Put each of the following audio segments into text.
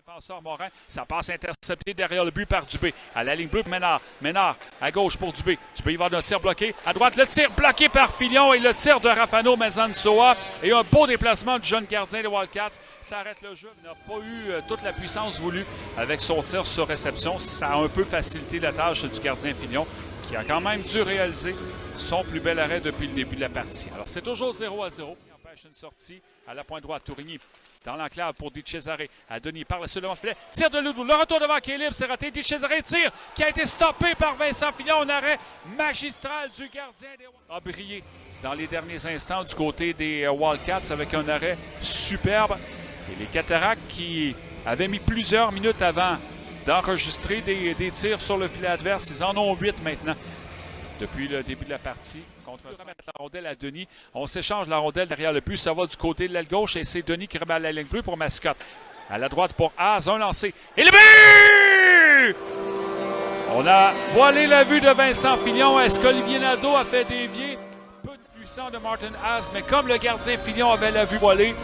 Défenseur Morin, ça passe intercepté derrière le but par Dubé. À la ligne bleue, Ménard. Ménard à gauche pour Dubé. Dubé va d'un tir bloqué. À droite, le tir bloqué par Filion et le tir de Rafano Mezansoa. Et un beau déplacement du jeune gardien des Wildcats. Ça arrête le jeu. Il n'a pas eu toute la puissance voulue avec son tir sur réception. Ça a un peu facilité la tâche du gardien Filion, qui a quand même dû réaliser son plus bel arrêt depuis le début de la partie. Alors, c'est toujours 0-0. Il empêche une sortie à la pointe droite. Tourigny dans l'enclave pour Di Cesare. À Denis par le sud devant le filet. Tire de Loudou. Le retour devant qui est libre. C'est raté. Di Cesare tire qui a été stoppé par Vincent Filion. Un arrêt magistral du gardien des Wildcats. A brillé dans les derniers instants du côté des Wildcats avec un arrêt superbe. Et les Cataractes qui avaient mis plusieurs minutes avant d'enregistrer des tirs sur le filet adverse. Ils en ont 8 maintenant depuis le début de la partie. Contre remettre la rondelle à Denis. On s'échange la rondelle derrière le but. Ça va du côté de l'aile gauche et c'est Denis qui remet à la ligne bleue pour Mascotte. À la droite pour Haas, un lancé. Et le but! On a voilé la vue de Vincent Filion. Est-ce qu'Olivier Nadeau a fait dévier? Peu de puissant de Martin Haas, mais comme le gardien Filion avait la vue voilée,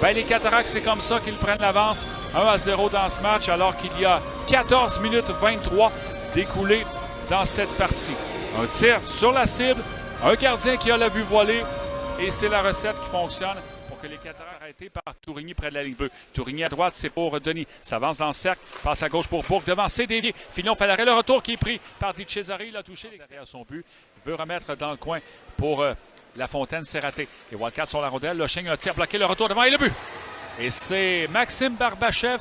ben les Cataractes, c'est comme ça qu'ils prennent l'avance 1-0 dans ce match, alors qu'il y a 14 minutes 23 d'écoulées dans cette partie. Un tir sur la cible, un gardien qui a la vue voilée, et c'est la recette qui fonctionne pour que les Cataractes soient arrêtés par Tourigny près de la ligne bleue. Tourigny à droite, c'est pour Denis. Ça avance dans le cercle, passe à gauche pour Bourque devant, c'est dévié. Filion fait l'arrêt, le retour qui est pris par Di Cesare. Il a touché l'extérieur son but, veut remettre dans le coin pour La Fontaine, c'est raté. Les Wildcats sont la rondelle, le chien, un tir bloqué, le retour devant et le but. Et c'est Maxime Barbachev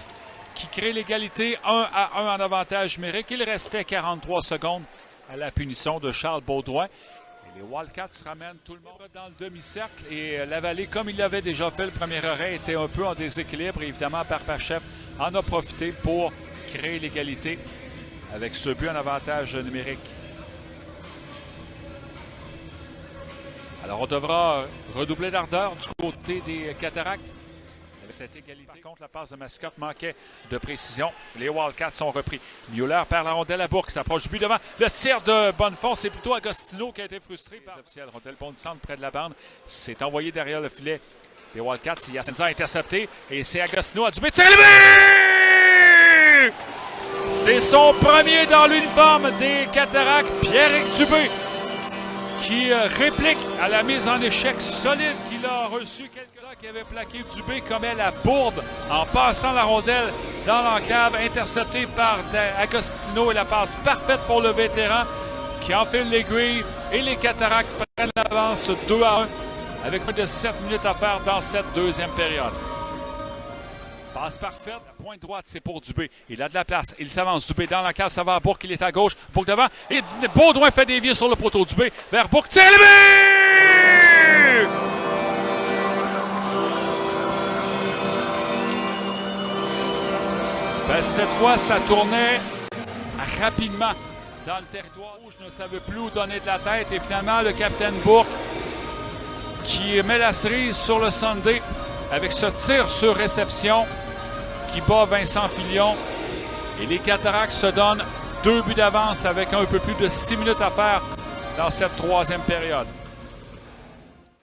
qui crée l'égalité 1-1 en avantage numérique. Il restait 43 secondes à la punition de Charles Baudouin. Et les Wildcats ramènent tout le monde dans le demi-cercle. Et la Vallée, comme il l'avait déjà fait, le premier arrêt était un peu en déséquilibre. Et évidemment, Barbachev en a profité pour créer l'égalité avec ce but en avantage numérique. Alors, on devra redoubler d'ardeur du côté des Cataractes. Avec cette égalité, par contre, la passe de Mascotte manquait de précision. Les Wildcats sont repris. Mueller perd la rondelle à Bourque, s'approche du but devant. Le tir de Bonnefond, c'est plutôt Agostino qui a été frustré par l'officiel. Rondelle bondissante près de la bande. C'est envoyé derrière le filet. Les Wildcats, Yacenza a intercepté. Et c'est Agostino à Dubé. Tire le but! C'est son premier dans l'uniforme des Cataractes, Pierrick Dubé, qui réplique à la mise en échec solide qu'il a reçu. Quelqu'un qui avait plaqué Dubé commet la bourde en passant la rondelle dans l'enclave, interceptée par Agostino, et la passe parfaite pour le vétéran qui enfile l'aiguille. Et les Cataractes prennent l'avance 2-1 avec moins de 7 minutes à faire dans cette deuxième période. Passe parfaite, la pointe droite, c'est pour Dubé. Il a de la place, il s'avance. Dubé dans l'enclave, ça va à Bourque, il est à gauche. Bourque devant, et Baudouin fait dévier sur le poteau. Dubé vers Bourque, tire le but! Ben, cette fois, ça tournait rapidement dans le territoire. Je ne savais plus où donner de la tête. Et finalement, le capitaine Bourque qui met la cerise sur le Sunday avec ce tir sur réception qui bat Vincent Filion. Et les Cataractes se donnent 2 buts d'avance avec un peu plus de 6 minutes à faire dans cette troisième période.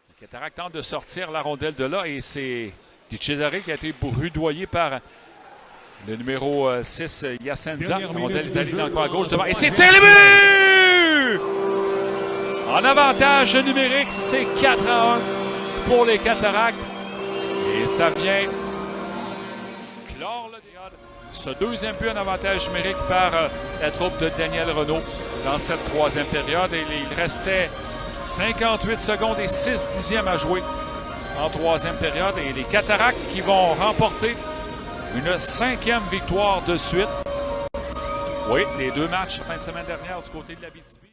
Les Cataractes tentent de sortir la rondelle de là et c'est Di Cesare qui a été rudoyé par le numéro 6, Yacenza. La rondelle est allée dans le coin à gauche devant. Et c'est tir le but! En avantage numérique, c'est 4-1 pour les Cataractes. Et ça vient clore le débat. Ce deuxième but en avantage numérique par la troupe de Daniel Renaud dans cette troisième période. Et il restait 58 secondes et 6 dixièmes à jouer en troisième période. Et les Cataractes qui vont remporter une 5e victoire de suite. Oui, les 2 matchs fin de semaine dernière du côté de l'Abitibi.